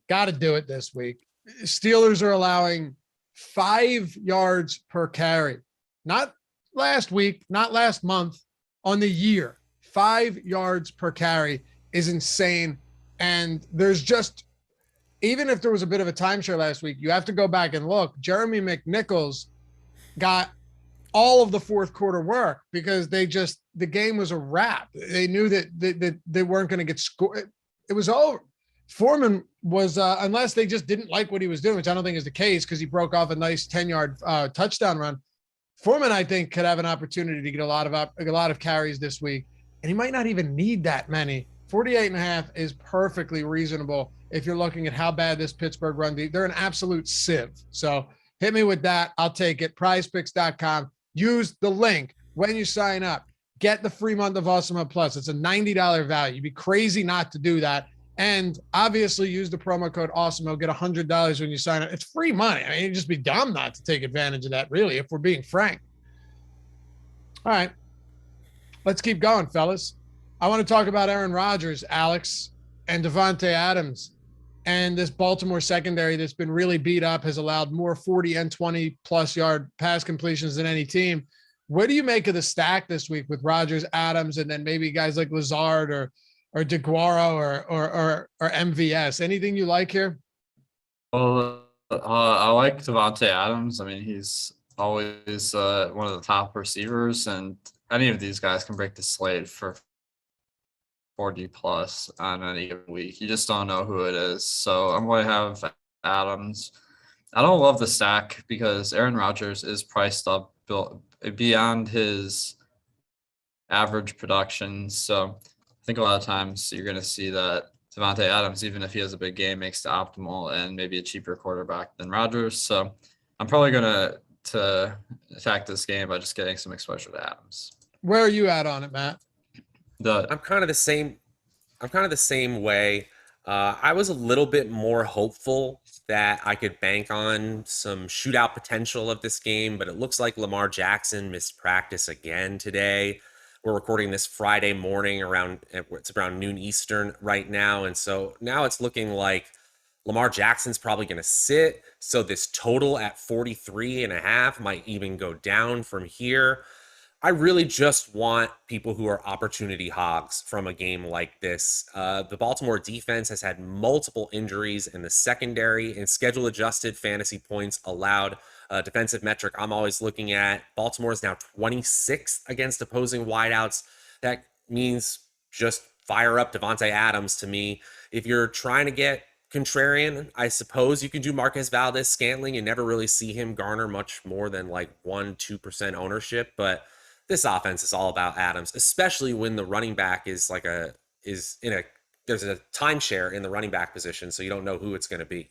Got to do it this week. Steelers are allowing 5 yards per carry. Not last week, not last month, on the year. 5 yards per carry is insane. And there's just, even if there was a bit of a timeshare last week, you have to go back and look. Jeremy McNichols got all of the fourth quarter work because the game was a wrap. They knew that they weren't going to get scored. It was over. Foreman was, unless they just didn't like what he was doing, which I don't think is the case because he broke off a nice 10-yard touchdown run. Foreman, I think, could have an opportunity to get a lot of carries this week, and he might not even need that many. 48.5 is perfectly reasonable if you're looking at how bad this Pittsburgh run. They're an absolute sieve. So hit me with that. I'll take it. PrizePicks.com. Use the link when you sign up. Get the free month of Awesemo Plus. It's a $90 value. You'd be crazy not to do that. And obviously use the promo code Awesemo. Get $100 when you sign up. It's free money. I mean, you'd just be dumb not to take advantage of that, really, if we're being frank. All right. Let's keep going, fellas. I want to talk about Aaron Rodgers, Alex, and Davante Adams. And this Baltimore secondary that's been really beat up has allowed more 40 and 20-plus yard pass completions than any team. What do you make of the stack this week with Rodgers, Adams, and then maybe guys like Lazard or DeGuara or MVS? Anything you like here? Well, I like Davante Adams. I mean, he's always one of the top receivers, and any of these guys can break the slate for 40 plus on any given week. You just don't know who it is. So I'm going to have Adams. I don't love the stack because Aaron Rodgers is priced up beyond his average production. So I think a lot of times you're going to see that Davante Adams, even if he has a big game, makes the optimal and maybe a cheaper quarterback than Rodgers. So I'm probably going to attack this game by just getting some exposure to Adams. Where are you at on it, Matt? I'm kind of the same way. I was a little bit more hopeful that I could bank on some shootout potential of this game, but it looks like Lamar Jackson missed practice again today. We're recording this Friday morning it's around noon Eastern right now. And so now it's looking like Lamar Jackson's probably going to sit. So this total at 43.5 might even go down from here. I really just want people who are opportunity hogs from a game like this. The Baltimore defense has had multiple injuries in the secondary, and schedule adjusted fantasy points allowed. Defensive metric I'm always looking at. Baltimore is now 26th against opposing wideouts. That means just fire up Davante Adams to me. If you're trying to get contrarian, I suppose you can do Marquez Valdes-Scantling and never really see him garner much more than like 1-2% ownership, but this offense is all about Adams, especially when the running back there's a timeshare in the running back position, so you don't know who it's going to be.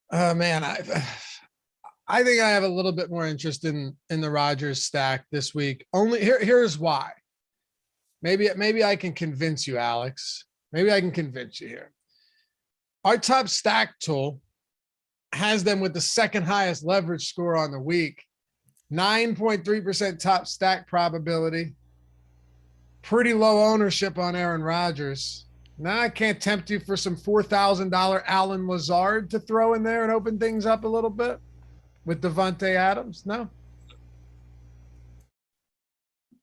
Man, I think I have a little bit more interest in the Rodgers stack this week. Here's why. Maybe I can convince you, Alex. Maybe I can convince you here. Our top stack tool has them with the second highest leverage score on the week. 9.3% top stack probability. Pretty low ownership on Aaron Rodgers. Now I can't tempt you for some $4,000 Allen Lazard to throw in there and open things up a little bit with Devontae Adams. No.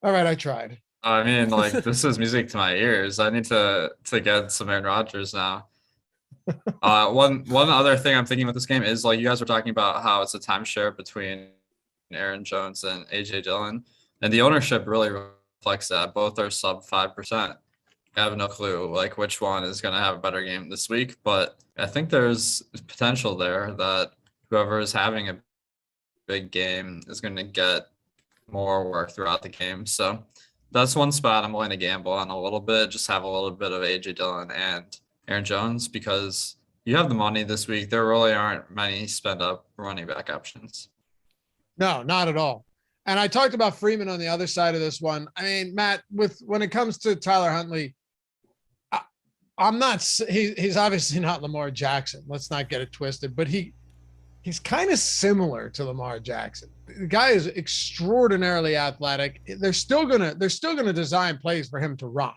All right, I tried. I mean, like, this is music to my ears. I need to get some Aaron Rodgers now. One other thing I'm thinking about this game is, like, you guys were talking about how it's a timeshare between Aaron Jones and AJ Dillon, and the ownership really reflects that. Both are sub 5%. I have no clue like which one is going to have a better game this week, but I think there's potential there that whoever is having a big game is going to get more work throughout the game. So that's one spot I'm willing to gamble on a little bit, just have a little bit of AJ Dillon and Aaron Jones, because you have the money this week. There really aren't many spend up running back options. No, not at all. And I talked about Freeman on the other side of this one. I mean, Matt, when it comes to Tyler Huntley, I'm not, he's obviously not Lamar Jackson. Let's not get it twisted, but he's kind of similar to Lamar Jackson. The guy is extraordinarily athletic. They're still gonna design plays for him to run.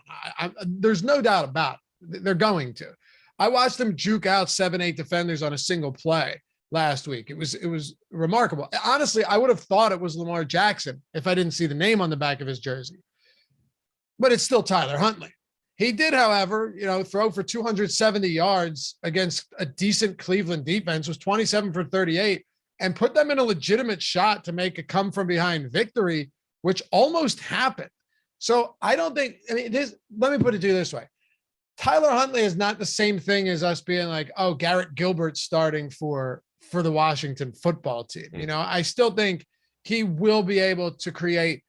There's no doubt about it. They're going to. I watched them juke out 7-8 defenders on a single play last week. It was remarkable. Honestly, I would have thought it was Lamar Jackson if I didn't see the name on the back of his jersey. But it's still Tyler Huntley. He did, however, throw for 270 yards against a decent Cleveland defense, was 27 for 38, and put them in a legitimate shot to make a come from behind victory, which almost happened. So I don't think, let me put it to you this way. Tyler Huntley is not the same thing as us being like, oh, Garrett Gilbert starting for the Washington football team. I still think he will be able to create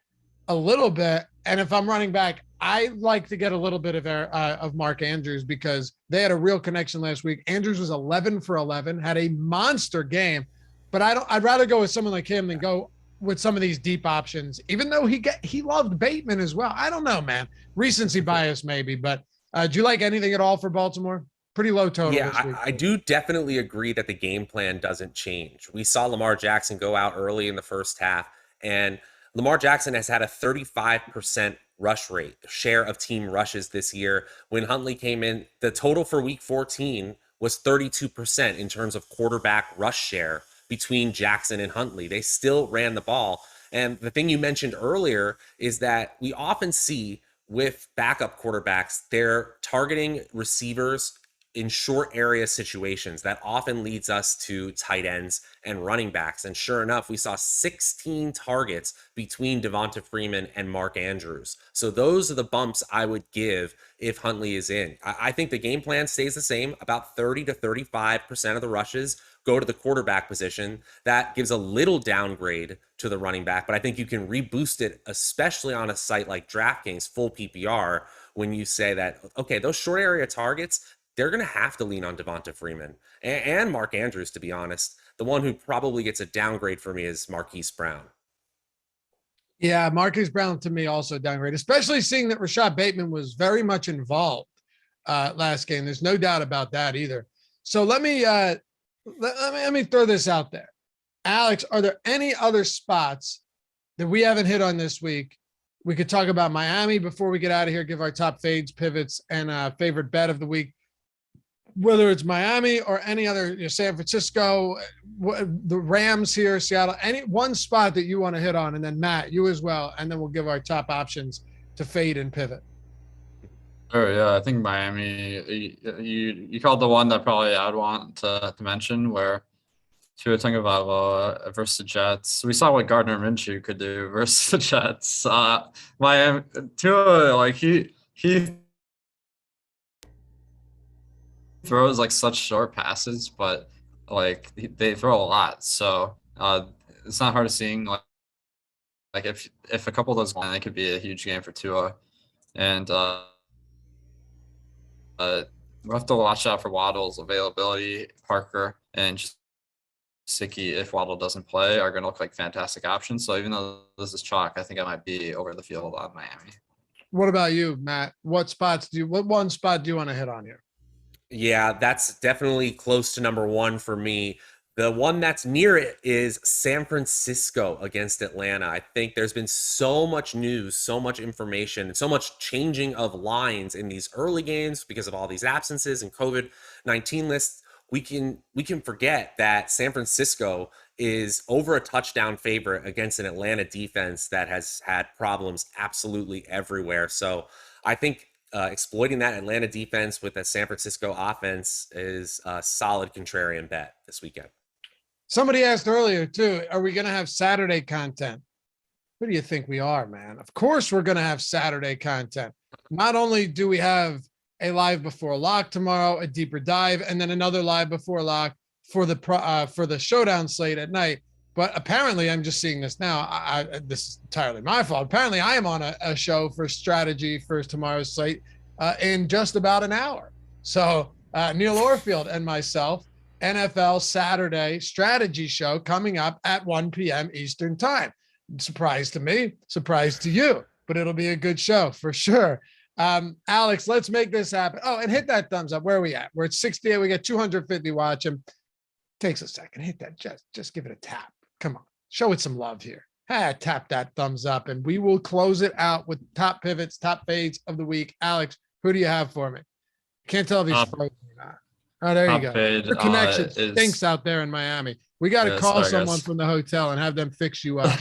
a little bit. And if I'm running back, I like to get a little bit of Mark Andrews, because they had a real connection last week. Andrews was 11 for 11, had a monster game, but I'd rather go with someone like him than go with some of these deep options, even though he loved Bateman as well. I don't know, man. Recency bias maybe, but do you like anything at all for Baltimore? Pretty low total. Yeah, this week. I do definitely agree that the game plan doesn't change. We saw Lamar Jackson go out early in the first half, and Lamar Jackson has had a 35% rush rate, share of team rushes this year. When Huntley came in, the total for week 14 was 32% in terms of quarterback rush share between Jackson and Huntley. They still ran the ball. And the thing you mentioned earlier is that we often see with backup quarterbacks, they're targeting receivers in short area situations. That often leads us to tight ends and running backs. And sure enough, we saw 16 targets between Devonta Freeman and Mark Andrews. So those are the bumps I would give if Huntley is in. I think the game plan stays the same. About 30 to 35% of the rushes go to the quarterback position. That gives a little downgrade to the running back, but I think you can reboost it, especially on a site like DraftKings full PPR, when you say that, okay, those short area targets, they're going to have to lean on Devonta Freeman and Mark Andrews, to be honest. The one who probably gets a downgrade for me is Marquise Brown. Yeah, Marquise Brown to me also downgrade, especially seeing that Rashad Bateman was very much involved last game. There's no doubt about that either. So let me throw this out there. Alex, are there any other spots that we haven't hit on this week? We could talk about Miami before we get out of here, give our top fades, pivots, and favorite bet of the week. Whether it's Miami or any other, San Francisco, the Rams here, Seattle, any one spot that you want to hit on, and then Matt, you as well, and then we'll give our top options to fade and pivot. Sure, yeah, I think Miami, you called the one that probably I'd want to mention, where Tua Tagovailoa versus the Jets. We saw what Gardner Minshew could do versus the Jets. Miami, Tua, like he throws like such short passes, but like they throw a lot, so it's not hard to see. Like if a couple of those go, it could be a huge game for Tua, and we'll have to watch out for Waddle's availability. Parker and Gesicki, if Waddle doesn't play, are going to look like fantastic options. So even though this is chalk, I think I might be over the field on Miami. What about you, Matt? What one spot do you want to hit on here? Yeah, that's definitely close to number one for me. The one that's near it is San Francisco against Atlanta. I think there's been so much news, so much information, and so much changing of lines in these early games because of all these absences and COVID-19 lists. We can forget that San Francisco is over a touchdown favorite against an Atlanta defense that has had problems absolutely everywhere. So I think exploiting that Atlanta defense with a San Francisco offense is a solid contrarian bet this weekend. Somebody asked earlier too, are we going to have Saturday content? Who do you think we are, man? Of course we're going to have Saturday content. Not only do we have a live before lock tomorrow, a deeper dive, and then another live before lock for the showdown slate at night, but apparently I'm just seeing this now. This is entirely my fault. Apparently I am on a show for strategy for tomorrow's slate in just about an hour. So Neil Orfield and myself, NFL Saturday strategy show coming up at 1 p.m. Eastern time. Surprise to me, surprise to you, but it'll be a good show for sure. Alex, let's make this happen. Oh, and hit that thumbs up. Where are we at? We're at 68. We got 250 watching. Takes a second. Hit that. Just give it a tap. Come on. Show it some love here. Tap that thumbs up, and we will close it out with top pivots, top fades of the week. Alex, who do you have for me? Can't tell if he's frozen or not. Oh, there you go. Your connection stinks out there in Miami. We got to call someone from the hotel and have them fix you up.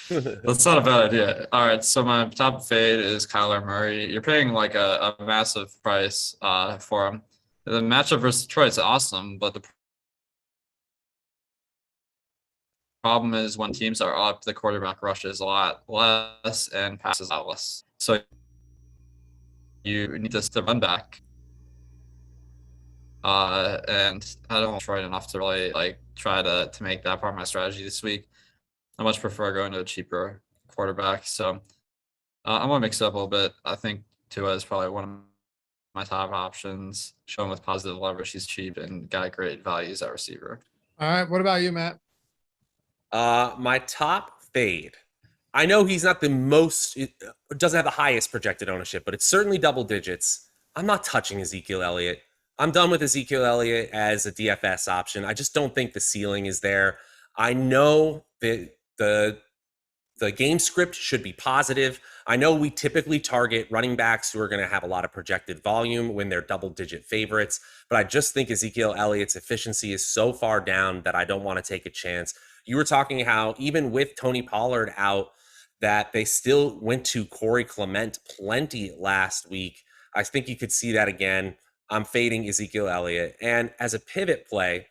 That's not a bad idea. All right, so my top fade is Kyler Murray. You're paying like a massive price for him. The matchup versus Detroit is awesome, but the problem is when teams are up, the quarterback rushes a lot less and passes out less. So you need to run back. And I don't try enough to really try to make that part of my strategy this week. I much prefer going to a cheaper quarterback. So I'm gonna mix it up a little bit. I think Tua is probably one of my top options. Showing with positive leverage, he's cheap and got great values at receiver. All right, what about you, Matt? My top fade. I know he's not the most, doesn't have the highest projected ownership, but it's certainly double digits. I'm not touching Ezekiel Elliott. I'm done with Ezekiel Elliott as a DFS option. I just don't think the ceiling is there. I know that the game script should be positive. I know we typically target running backs who are going to have a lot of projected volume when they're double-digit favorites, but I just think Ezekiel Elliott's efficiency is so far down that I don't want to take a chance. You were talking how even with Tony Pollard out, that they still went to Corey Clement plenty last week. I think you could see that again. I'm fading Ezekiel Elliott. And as a pivot play,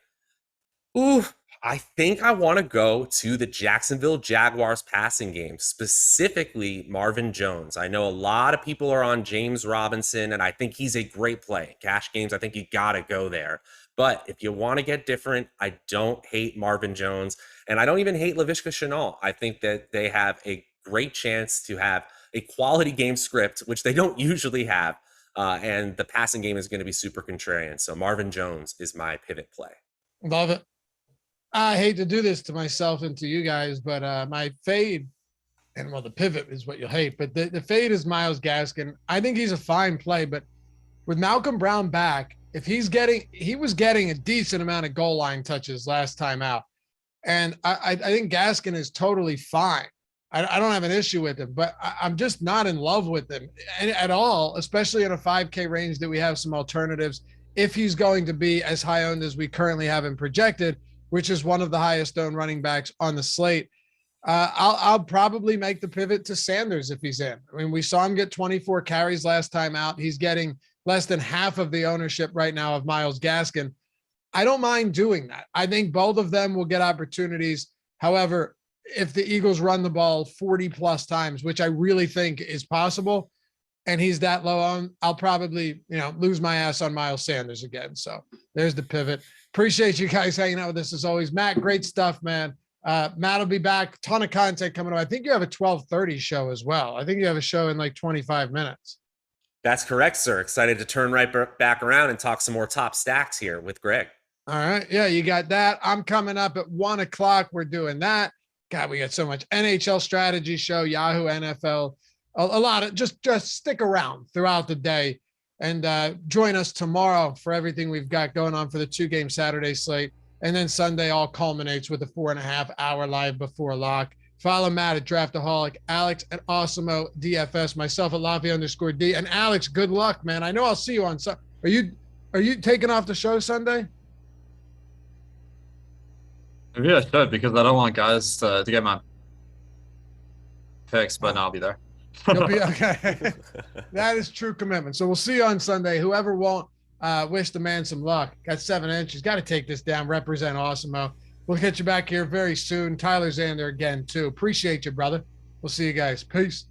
I think I want to go to the Jacksonville Jaguars passing game, specifically Marvin Jones. I know a lot of people are on James Robinson, and I think he's a great play. Cash games, I think you got to go there. But if you want to get different, I don't hate Marvin Jones, and I don't even hate Laviska Shenault. I think that they have a great chance to have a quality game script, which they don't usually have, and the passing game is going to be super contrarian. So Marvin Jones is my pivot play. Love it. I hate to do this to myself and to you guys, but my fade, and well, the pivot is what you'll hate, but the fade is Myles Gaskin. I think he's a fine play, but with Malcolm Brown back, if he was getting a decent amount of goal line touches last time out. And I think Gaskin is totally fine. I don't have an issue with him, but I'm just not in love with him at all, especially in a 5K range that we have some alternatives. If he's going to be as high owned as we currently have him projected, which is one of the highest owned running backs on the slate, I'll probably make the pivot to Sanders if he's in. I mean, we saw him get 24 carries last time out. He's getting less than half of the ownership right now of Myles Gaskin. I don't mind doing that. I think both of them will get opportunities. However, if the Eagles run the ball 40 plus times, which I really think is possible, and he's that low on, I'll probably, lose my ass on Miles Sanders again. So there's the pivot. Appreciate you guys hanging out with us as always. Matt, great stuff, man. Matt will be back. Ton of content coming up. I think you have a 12:30 show as well. I think you have a show in like 25 minutes. That's correct, sir. Excited to turn right back around and talk some more top stacks here with Greg. All right. Yeah, you got that. I'm coming up at 1 o'clock. We're doing that. God, we got so much NHL strategy show, Yahoo NFL, a lot of just stick around throughout the day and join us tomorrow for everything we've got going on for the 2-game Saturday slate. And then Sunday all culminates with a 4.5-hour live before lock. Follow Matt at Draftaholic, Alex at Awesemo DFS, myself at Lafayette_D. And Alex, good luck, man. I know I'll see you on Sunday. Are you taking off the show Sunday? Maybe I should, because I don't want guys to get my picks, but no, I'll be there. You'll be okay. That is true commitment. So we'll see you on Sunday. Whoever won't wish the man some luck. Got 7 inches. Got to take this down. Represent Awesemo. We'll get you back here very soon. Tyler Zander again, too. Appreciate you, brother. We'll see you guys. Peace.